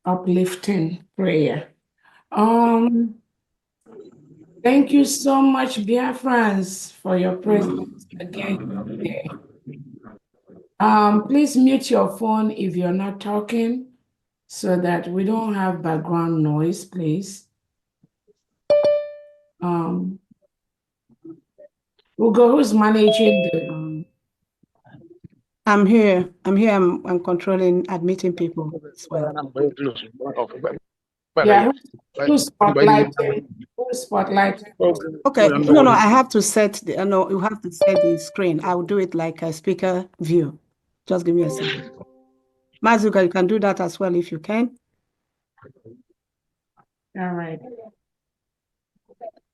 uplifting prayer. Thank you so much, Biafrans, for your presence again today. Please mute your phone if you're not talking so that we don't have background noise, please. Ugo, who's managing the I'm here. I'm controlling, admitting people as well. Yeah, who's spotlighting? Who's spotlighting? Okay, no, I have to set the, no, you have to set the screen. I'll do it like a speaker view. Just give me a second. Mazuka, you can do that as well if you can. All right.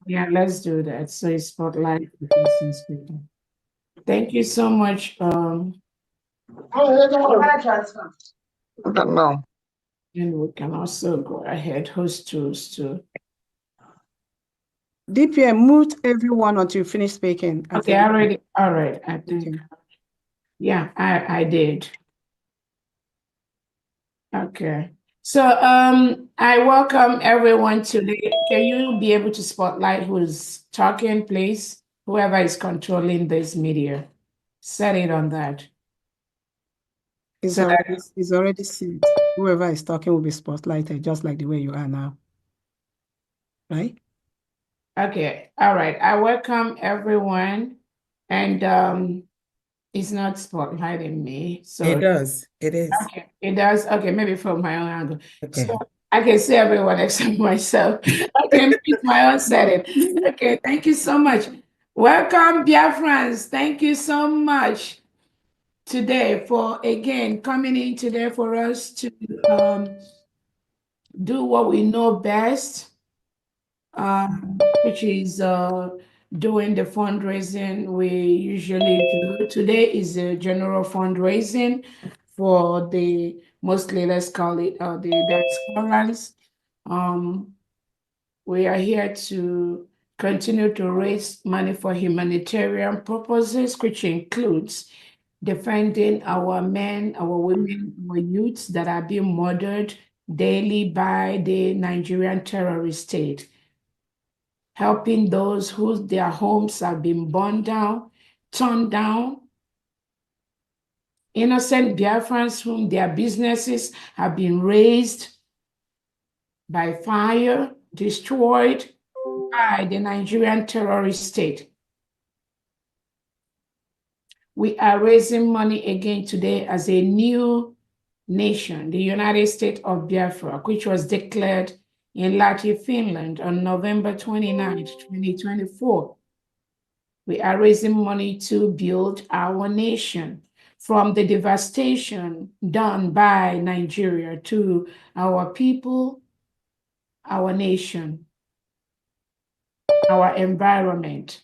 Yeah, let's do that. So it's spotlight the person speaking. Thank you so much. And we can also go ahead, host tools too. DPM, mute everyone until you finish speaking. Okay, already. All right. I think. Okay. Yeah, I did. Okay. So I welcome everyone today. Can you be able to spotlight who's talking, please? Whoever is controlling this media, set it on that. It's already set. Whoever is talking will be spotlighted, just like the way you are now. Right? Okay. All right. I welcome everyone. And it's not spotlighting me. So it does. It is. Okay. It does. Okay, maybe from my own angle. Okay. So I can see everyone except myself. Okay, maybe it's my own setting. Okay, thank you so much. Welcome, Biafrans. Thank you so much today for again coming in today for us to do what we know best, which is doing the fundraising we usually do. Today is a general fundraising for the mostly, let's call it the diasporans. We are here to continue to raise money for humanitarian purposes, which includes defending our men, our women, our youths that are being murdered daily by the Nigerian terrorist state, helping those whose their homes have been burned down, torn down, innocent Biafrans whom their businesses have been razed by fire, destroyed by the Nigerian terrorist state. We are raising money again today as a new nation, the United States of Biafra, which was declared in Lahti, Finland on November 29th, 2024. We are raising money to build our nation from the devastation done by Nigeria to our people, our nation, our environment.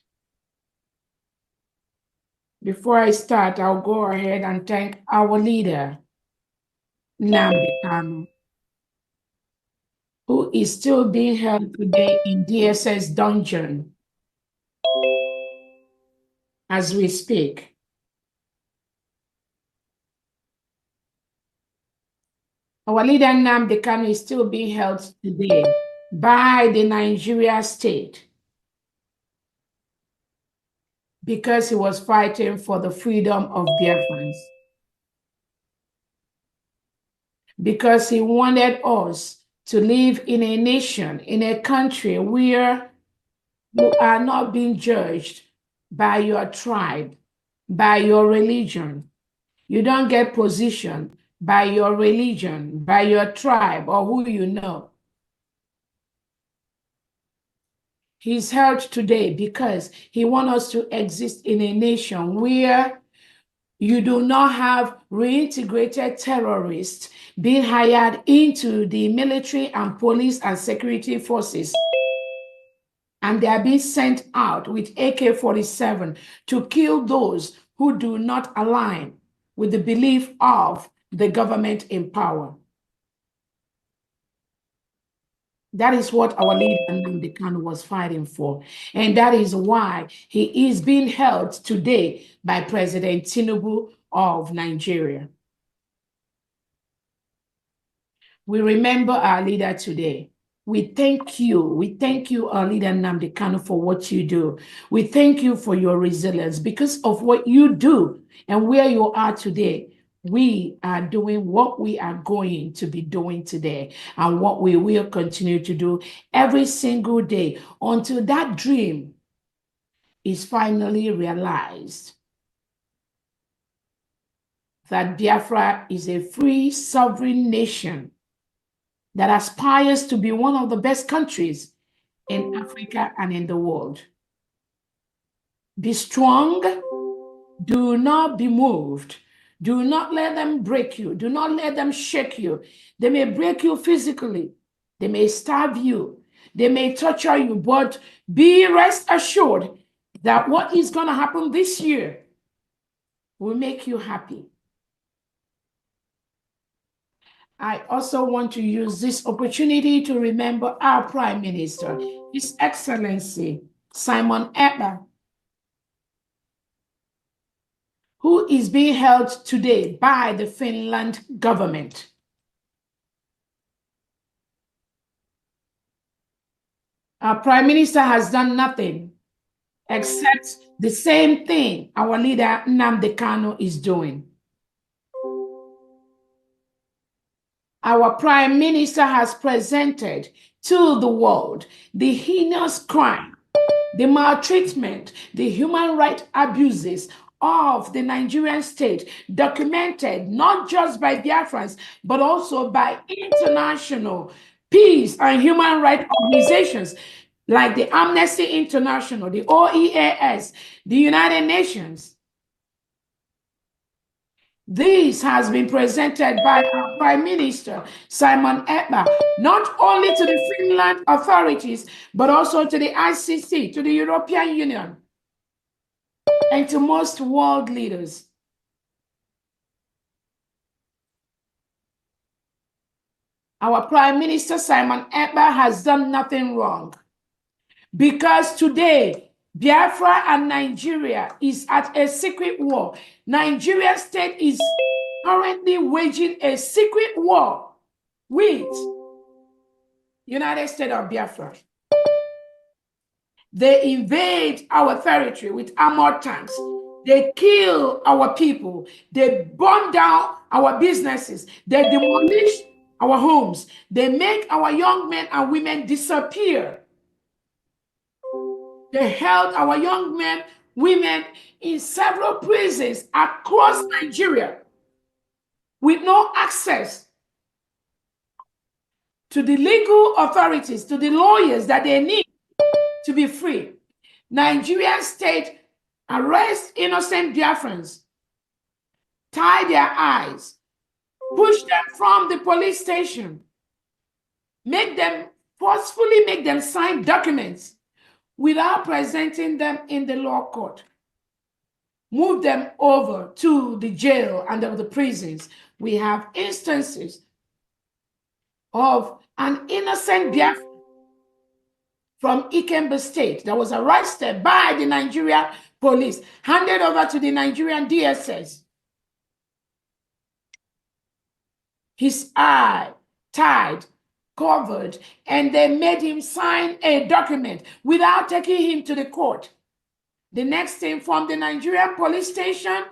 Before I start, I'll go ahead and thank our leader, Nnamdi Kanu, who is still being held today in DSS dungeon as we speak. Our leader, Nnamdi Kanu, is still being held today by the Nigeria state because he was fighting for the freedom of Biafrans. Because he wanted us to live in a nation, in a country where you are not being judged by your tribe, by your religion. You don't get position by your religion, by your tribe, or who you know. He's held today because he wants us to exist in a nation where you do not have reintegrated terrorists being hired into the military and police and security forces. And they are being sent out with AK-47 to kill those who do not align with the belief of the government in power. That is what our leader Nnamdi Kanu was fighting for. And that is why he is being held today by President Tinubu of Nigeria. We remember our leader today. We thank you. We thank you, our leader Nnamdi Kanu, for what you do. We thank you for your resilience. Because of what you do and where you are today, we are doing what we are going to be doing today and what we will continue to do every single day until that dream is finally realized. That Biafra is a free, sovereign nation that aspires to be one of the best countries in Africa and in the world. Be strong. Do not be moved. Do not let them break you. Do not let them shake you. They may break you physically. They may starve you. They may torture you, but be rest assured that what is going to happen this year will make you happy. I also want to use this opportunity to remember our Prime Minister, His Excellency Simon Ekpa, who is being held today by the Finland government. Our Prime Minister has done nothing except the same thing our leader Nnamdi Kanu is doing. Our Prime Minister has presented to the world the heinous crime, the maltreatment, the human rights abuses of the Nigerian state, documented not just by Biafrans, but also by international peace and human rights organizations like the Amnesty International, the OEAS, the United Nations. This has been presented by our Prime Minister, Simon Ekpa, not only to the Finland authorities, but also to the ICC, to the European Union, and to most world leaders. Our Prime Minister, Simon Ekpa, has done nothing wrong. Because today, Biafra and Nigeria is at a secret war. Nigeria state is currently waging a secret war with United States of Biafra. They invade our territory with armored tanks. They kill our people. They burn down our businesses. They demolish our homes. They make our young men and women disappear. They held our young men, women in several prisons across Nigeria with no access to the legal authorities, to the lawyers that they need to be free. Nigerian state arrest innocent Biafrans, tie their eyes, push them from the police station, forcefully make them sign documents without presenting them in the law court. Move them over to the jail and the prisons. We have instances of an innocent Biafran from Ikembe State that was arrested by the Nigerian police, handed over to the Nigerian DSS. His eye tied, covered, and they made him sign a document without taking him to the court. The next thing, from the Nigerian police station,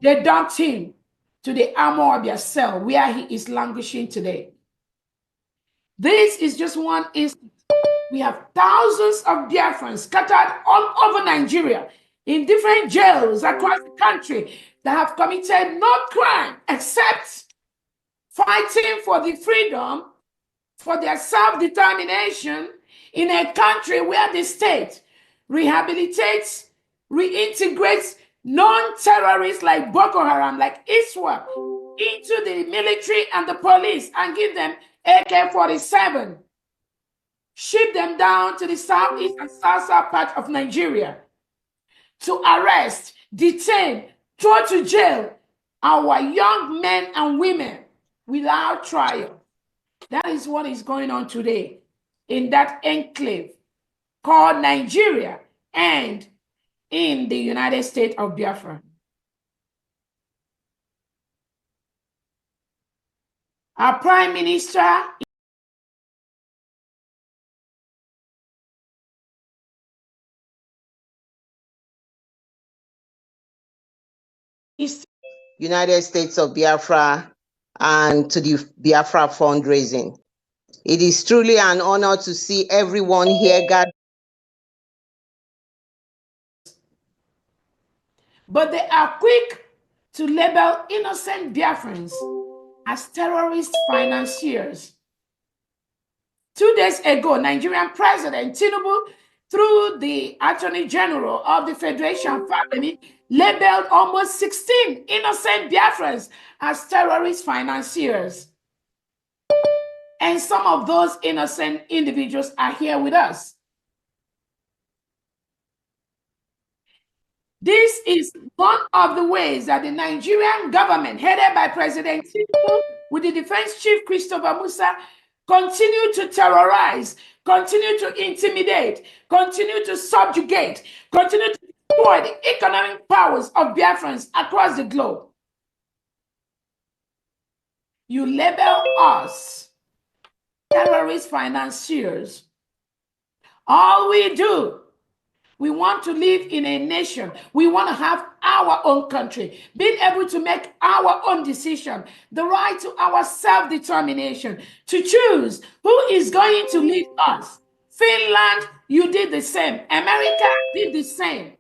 they dumped him to the Amawabia cell where he is languishing today. This is just one instance. We have thousands of Biafrans scattered all over Nigeria in different jails across the country that have committed no crime except fighting for the freedom, for their self-determination in a country where the state rehabilitates, reintegrates non-terrorists like Boko Haram, like ISWAP, into the military and the police and give them AK-47. Ship them down to the southeast and south part of Nigeria to arrest, detain, throw to jail our young men and women without trial. That is what is going on today in that enclave called Nigeria and in the United States of Biafra. Our Prime Minister is United States of Biafra and to the Biafra fundraising. It is truly an honor to see everyone here gathered. but they are quick to label innocent Biafrans as terrorist financiers. 2 days ago, Nigerian President Tinubu, through the Attorney General of the Federation family, labeled almost 16 innocent Biafrans as terrorist financiers. And some of those innocent individuals are here with us. This is one of the ways that the Nigerian government, headed by President Tinubu, with the Defense Chief Christopher Musa, continue to terrorize, continue to intimidate, continue to subjugate, continue to destroy the economic powers of Biafrans across the globe. You label us terrorist financiers. All we do, we want to live in a nation. We want to have our own country, being able to make our own decision, the right to our self-determination, to choose who is going to lead us. Finland, you did the same. America did the same.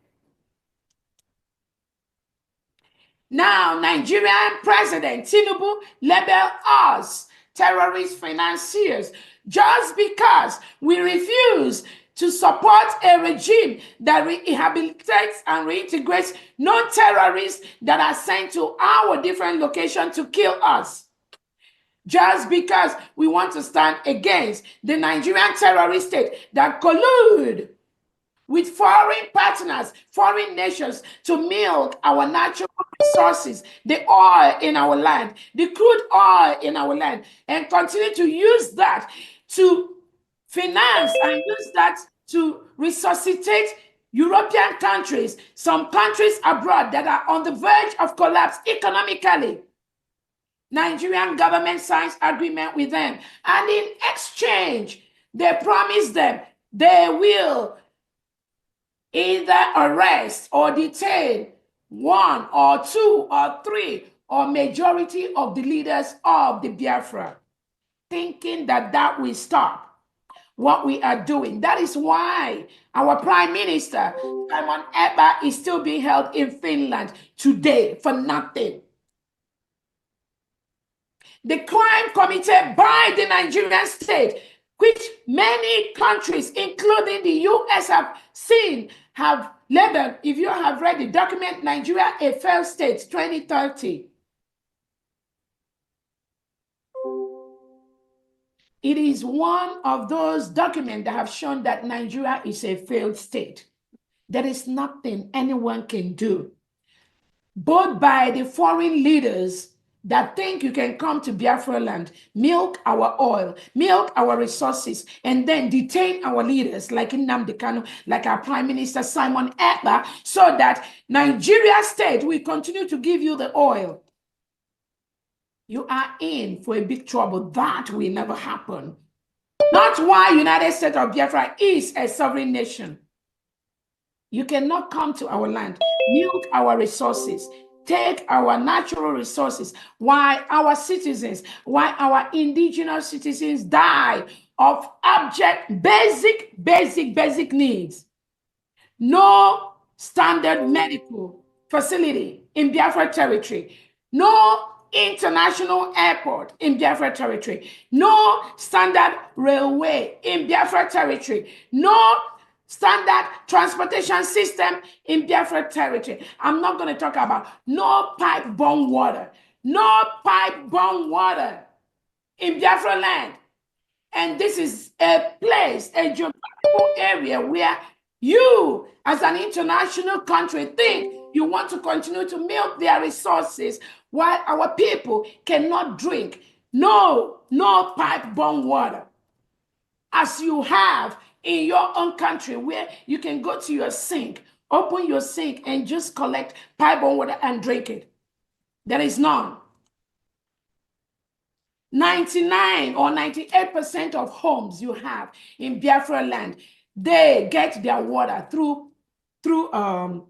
Now, Nigerian President Tinubu labeled us terrorist financiers just because we refuse to support a regime that rehabilitates and reintegrates non-terrorists that are sent to our different locations to kill us. Just because we want to stand against the Nigerian terrorist state that collude with foreign partners, foreign nations to milk our natural resources, the oil in our land, the crude oil in our land, and continue to use that to finance and use that to resuscitate European countries, some countries abroad that are on the verge of collapse economically. Nigerian government signs agreement with them, and in exchange, they promise them they will either arrest or detain 1 or 2 or 3 or majority of the leaders of the Biafra, thinking that that will stop what we are doing. That is why our Prime Minister, Simon Ekpa, is still being held in Finland today for nothing. The crime committed by the Nigerian state, which many countries, including the US, have labeled, if you have read the document, Nigeria a failed state 2030. It is one of those documents that have shown that Nigeria is a failed state. There is nothing anyone can do, both by the foreign leaders that think you can come to Biafra land, milk our oil, milk our resources, and then detain our leaders like Nnamdi Kanu, like our Prime Minister Simon Ekpa, so that Nigeria state will continue to give you the oil. You are in for a big trouble. That will never happen. Not why United States of Biafra is a sovereign nation. You cannot come to our land, milk our resources, take our natural resources, while our citizens, while our indigenous citizens die of abject, basic needs. No standard medical facility in Biafra territory. No international airport in Biafra territory. No standard railway in Biafra territory. No standard transportation system in Biafra territory. I'm not going to talk about no pipe-borne water. No pipe-borne water in Biafra land. And this is a place, a geographical area where you, as an international country, think you want to continue to milk their resources while our people cannot drink. No pipe-borne water. As you have in your own country, where you can go to your sink, open your sink, and just collect pipe-borne water and drink it. There is none. 99 or 98% of homes you have in Biafra land, they get their water through boreholes.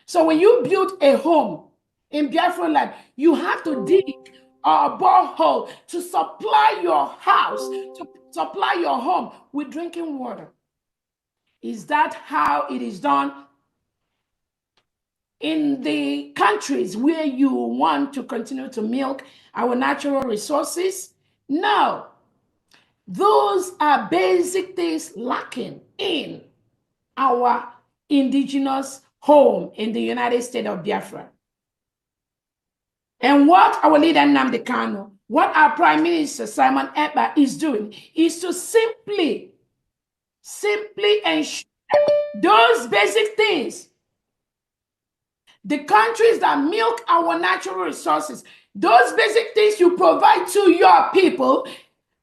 So when you build a home in Biafra land, you have to dig a borehole to supply your house, to supply your home with drinking water. Is that how it is done in the countries where you want to continue to milk our natural resources? No. Those are basic things lacking in our indigenous home in the United States of Biafra. And what our leader Nnamdi Kanu, what our Prime Minister Simon Ekpa is doing is to simply ensure those basic things, the countries that milk our natural resources, those basic things you provide to your people,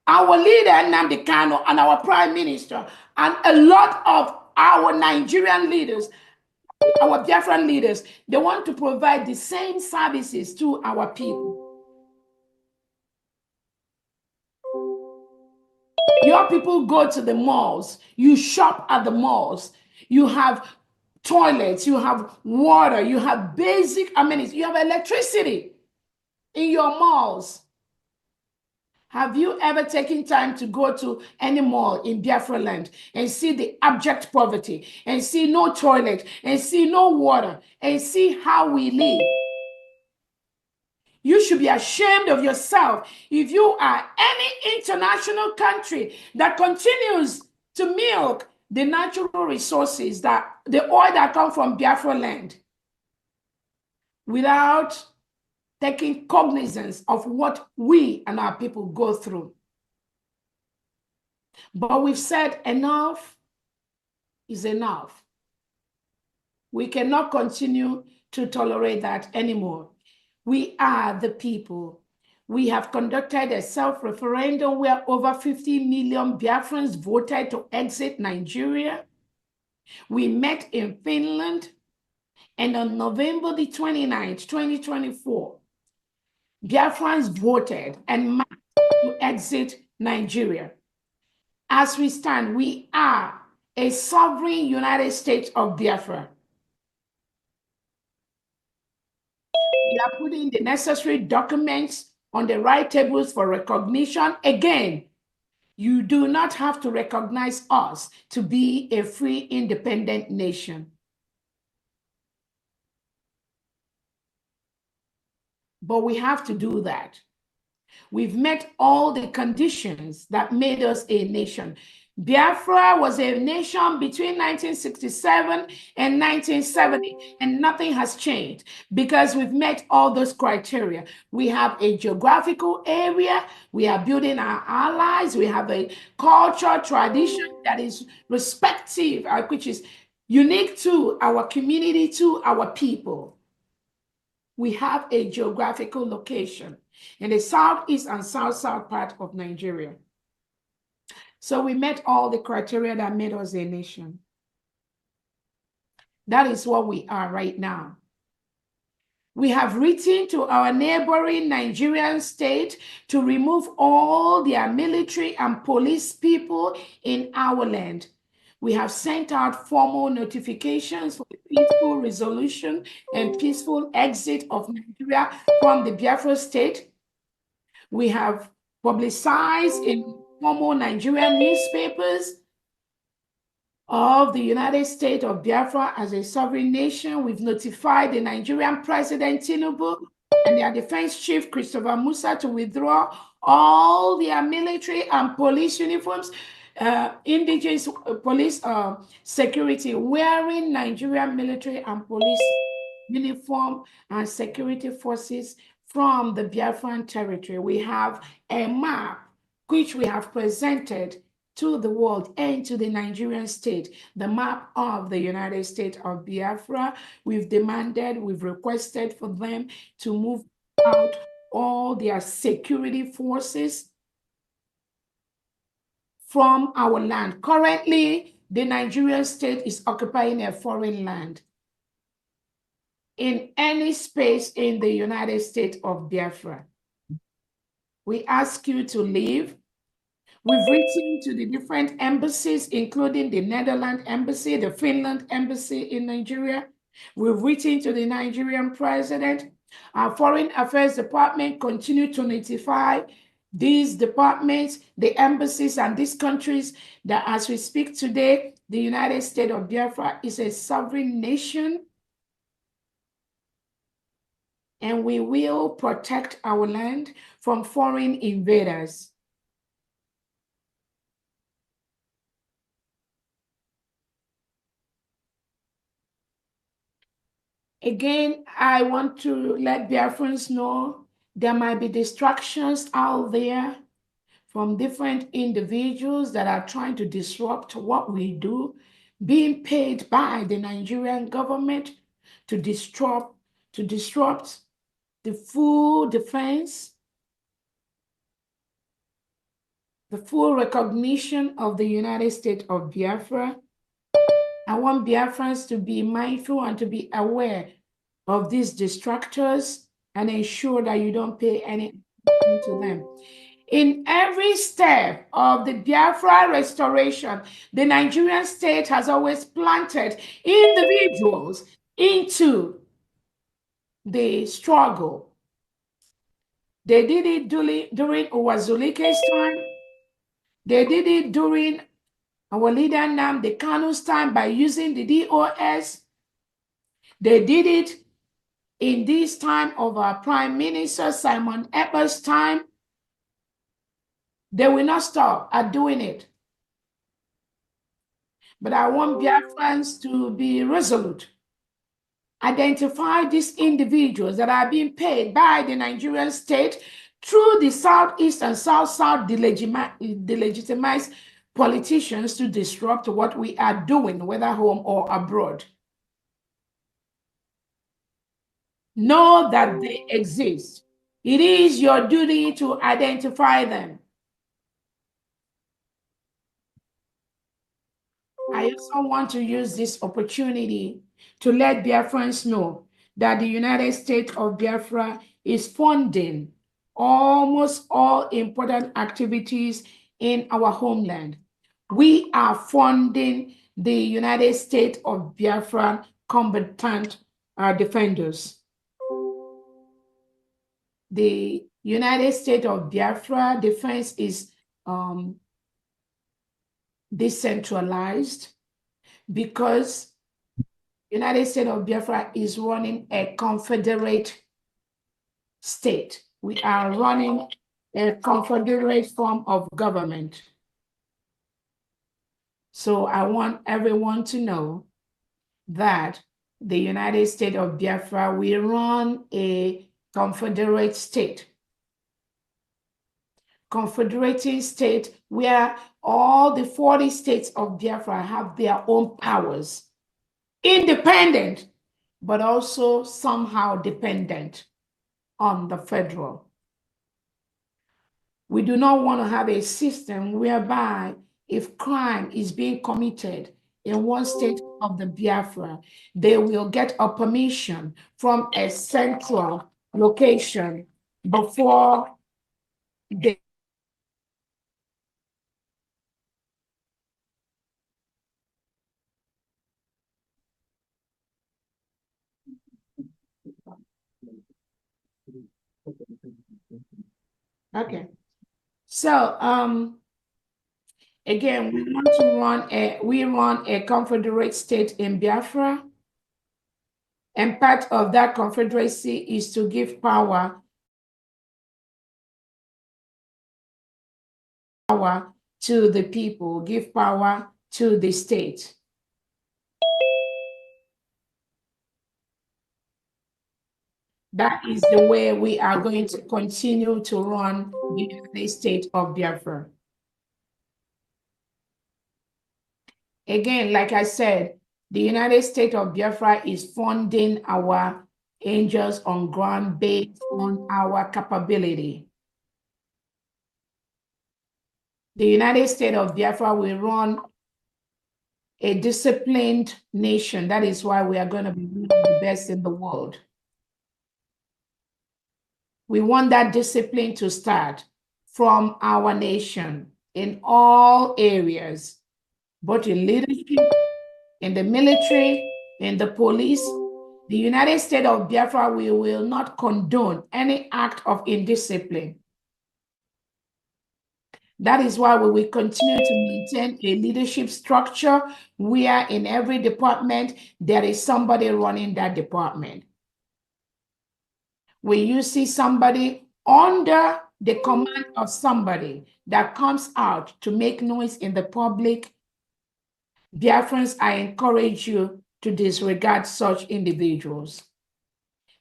our leader Nnamdi Kanu and our Prime Minister and a lot of our Nigerian leaders, our Biafran leaders, they want to provide the same services to our people. Your people go to the malls, you shop at the malls, you have toilets, you have water, you have basic amenities, you have electricity in your malls. Have you ever taken time to go to any mall in Biafra land and see the abject poverty and see no toilet and see no water and see how we live? You should be ashamed of yourself if you are any international country that continues to milk the natural resources, that the oil that come from Biafra land, without taking cognizance of what we and our people go through. But we've said enough is enough. We cannot continue to tolerate that anymore. We are the people. We have conducted a self-referendum where over 50 million Biafrans voted to exit Nigeria. We met in Finland, and on November the 29th, 2024, Biafrans voted and marched to exit Nigeria. As we stand, we are a sovereign United States of Biafra. We are putting the necessary documents on the right tables for recognition. Again, you do not have to recognize us to be a free, independent nation. But we have to do that. We've met all the conditions that made us a nation. Biafra was a nation between 1967 and 1970, and nothing has changed because we've met all those criteria. We have a geographical area, we are building our allies, we have a culture, tradition that is respective, which is unique to our community, to our people. We have a geographical location in the southeast and south-south part of Nigeria. So we met all the criteria that made us a nation. That is what we are right now. We have written to our neighboring Nigerian state to remove all their military and police people in our land. We have sent out formal notifications for the peaceful resolution and peaceful exit of Nigeria from the Biafra state. We have publicized in formal Nigerian newspapers of the United States of Biafra as a sovereign nation. We've notified the Nigerian President Tinubu and their defense chief Christopher Musa to withdraw all their military and police uniforms, indigenous police security wearing Nigerian military and police uniform and security forces from the Biafran territory. We have a map which we have presented to the world and to the Nigerian state, the map of the United States of Biafra. We've demanded, we've requested for them to move out all their security forces from our land. Currently, the Nigerian state is occupying a foreign land in any space in the United States of Biafra. We ask you to leave. We've written to the different embassies, including the Netherlands embassy, the Finland embassy in Nigeria. We've written to the Nigerian president. Our Foreign Affairs Department continue to notify these departments, the embassies, and these countries that as we speak today, the United States of Biafra is a sovereign nation, and we will protect our land from foreign invaders. Again, I want to let Biafrans know there might be distractions out there from different individuals that are trying to disrupt what we do, being paid by the Nigerian government to disrupt the full defense, the full recognition of the United States of Biafra. I want Biafrans to be mindful and to be aware of these distractors and ensure that you don't pay any attention to them. In every step of the Biafra restoration, the Nigerian state has always planted individuals into the struggle. They did it during Uwazulike's time. They did it during our leader Nnamdi Kanu's time by using the DOS. They did it in this time of our Prime Minister Simon Ekpa's time. They will not stop at doing it. But I want Biafrans to be resolute. Identify these individuals that are being paid by the Nigerian state through the Southeast and South-South delegitimized politicians to disrupt what we are doing, whether home or abroad. Know that they exist. It is your duty to identify them. I also want to use this opportunity to let Biafrans know that the United States of Biafra is funding almost all important activities in our homeland. We are funding the United States of Biafra combatant defenders. The United States of Biafra defense is decentralized because United States of Biafra is running a confederate state. We are running a confederate form of government. So I want everyone to know that the United States of Biafra, we run a confederate state. Confederating state where all the 40 states of Biafra have their own powers, independent, but also somehow dependent on the federal. We do not want to have a system whereby if crime is being committed in one state of the Biafra, they will get a permission from a central location before they Okay. So again, we run a confederate state in Biafra. And part of that confederacy is to give power to the people, give power to the state. That is the way we are going to continue to run the United States of Biafra. Again, like I said, the United States of Biafra is funding our angels on ground based on our capability. The United States of Biafra will run a disciplined nation. That is why we are going to be one of the best in the world. We want that discipline to start. from our nation in all areas, both in leadership, in the military, in the police. The United States of Biafra, we will not condone any act of indiscipline. That is why we will continue to maintain a leadership structure where in every department, there is somebody running that department. When you see somebody under the command of somebody that comes out to make noise in the public, Biafrans, I encourage you to disregard such individuals.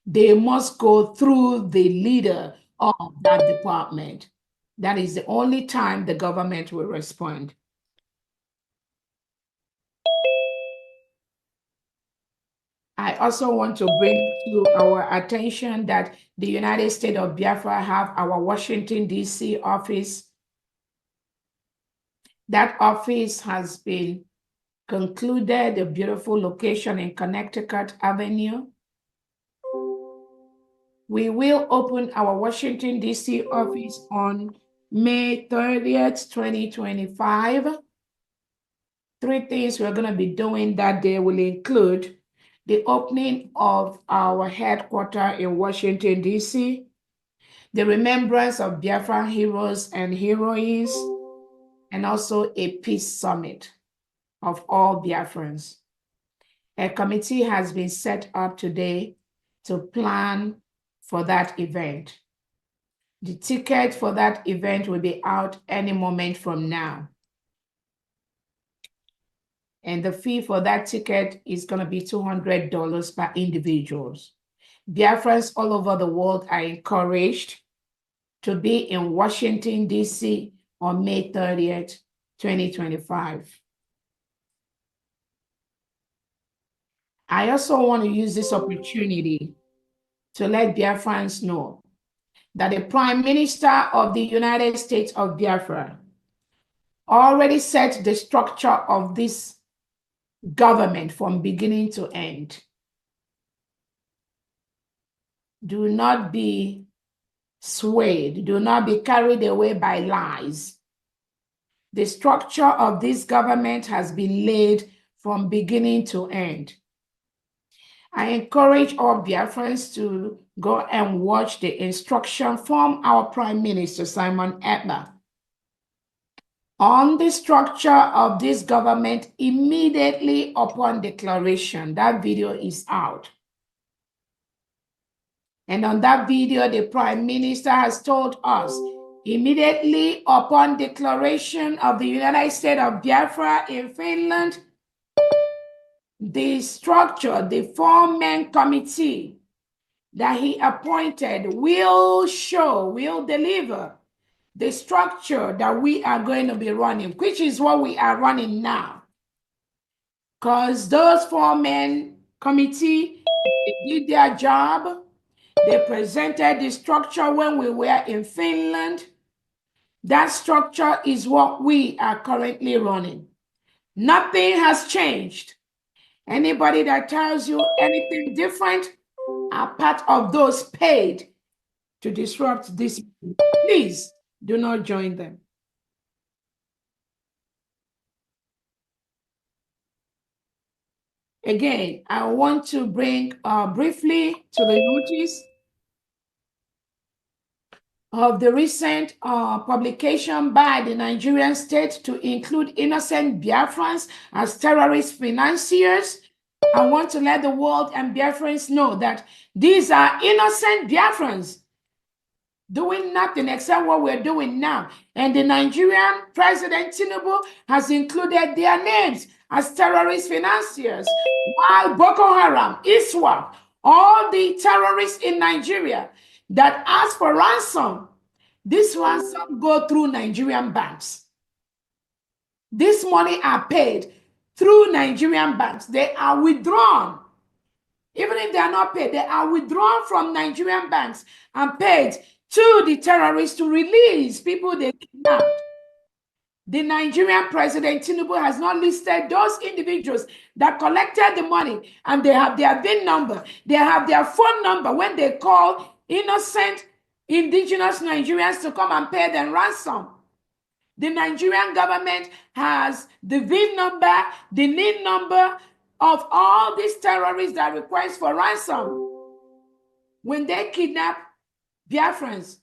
They must go through the leader of that department. That is the only time the government will respond. I also want to bring to our attention that the United States of Biafra have our Washington, D.C. office. That office has been concluded, a beautiful location in Connecticut Avenue. We will open our Washington, D.C. office on May 30th, 2025. 3 things we're going to be doing that day will include the opening of our headquarters in Washington, D.C., the remembrance of Biafran heroes and heroines, and also a peace summit of all Biafrans. A committee has been set up today to plan for that event. The ticket for that event will be out any moment from now. And the fee for that ticket is going to be $200 per individuals. Biafrans all over the world are encouraged to be in Washington, D.C. on May 30th, 2025. I also want to use this opportunity to let Biafrans know that the Prime Minister of the United States of Biafra already set the structure of this government from beginning to end. Do not be swayed. Do not be carried away by lies. The structure of this government has been laid from beginning to end. I encourage all Biafrans to go and watch the instruction from our Prime Minister, Simon Ekpa, on the structure of this government immediately upon declaration. That video is out. And on that video, the Prime Minister has told us, immediately upon declaration of the United States of Biafra in Finland, the structure, the 4-man committee that he appointed will deliver the structure that we are going to be running, which is what we are running now. Because those 4-man committee, they did their job. They presented the structure when we were in Finland. That structure is what we are currently running. Nothing has changed. Anybody that tells you anything different are part of those paid to disrupt this. Please do not join them. Again, I want to bring briefly to the notice of the recent publication by the Nigerian state to include innocent Biafrans as terrorist financiers. I want to let the world and Biafrans know that these are innocent Biafrans doing nothing except what we're doing now. And the Nigerian President Tinubu has included their names as terrorist financiers, while Boko Haram, ISWAP, all the terrorists in Nigeria that ask for ransom, this ransom go through Nigerian banks. This money are paid through Nigerian banks. They are withdrawn. Even if they are not paid, they are withdrawn from Nigerian banks and paid to the terrorists to release people they kidnapped. The Nigerian President Tinubu has not listed those individuals that collected the money, and they have their VIN number, they have their phone number when they call innocent indigenous Nigerians to come and pay them ransom. The Nigerian government has the VIN number, the NIN number of all these terrorists that request for ransom when they kidnap Biafrans.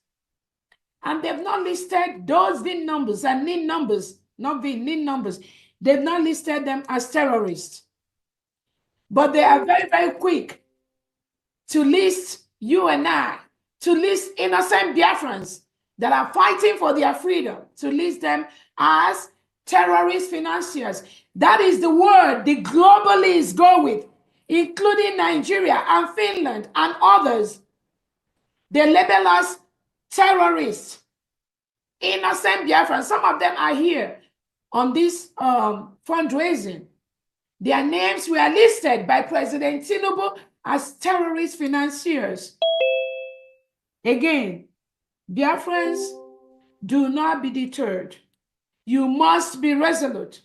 And they've not listed those VIN numbers and NIN numbers, not VIN, NIN numbers. They've not listed them as terrorists. But they are very, very quick to list you and I, to list innocent Biafrans that are fighting for their freedom, to list them as terrorist financiers. That is the word the globalists go with, including Nigeria and Finland and others. They label us terrorists, innocent Biafrans. Some of them are here on this fundraising. Their names were listed by President Tinubu as terrorist financiers. Again, Biafrans, do not be deterred. You must be resolute.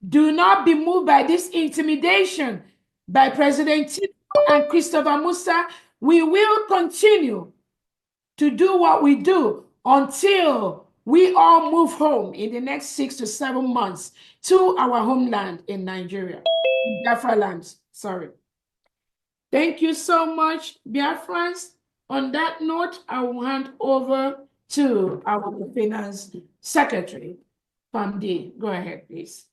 Do not be moved by this intimidation by President Tinubu and Christopher Musa. We will continue to do what we do until we all move home in the next 6 to 7 months to our homeland in Nigeria, Biafra lands, sorry. Thank you so much, Biafrans. On that note, I will hand over to our Finance Secretary, Nnamdi. Go ahead, please.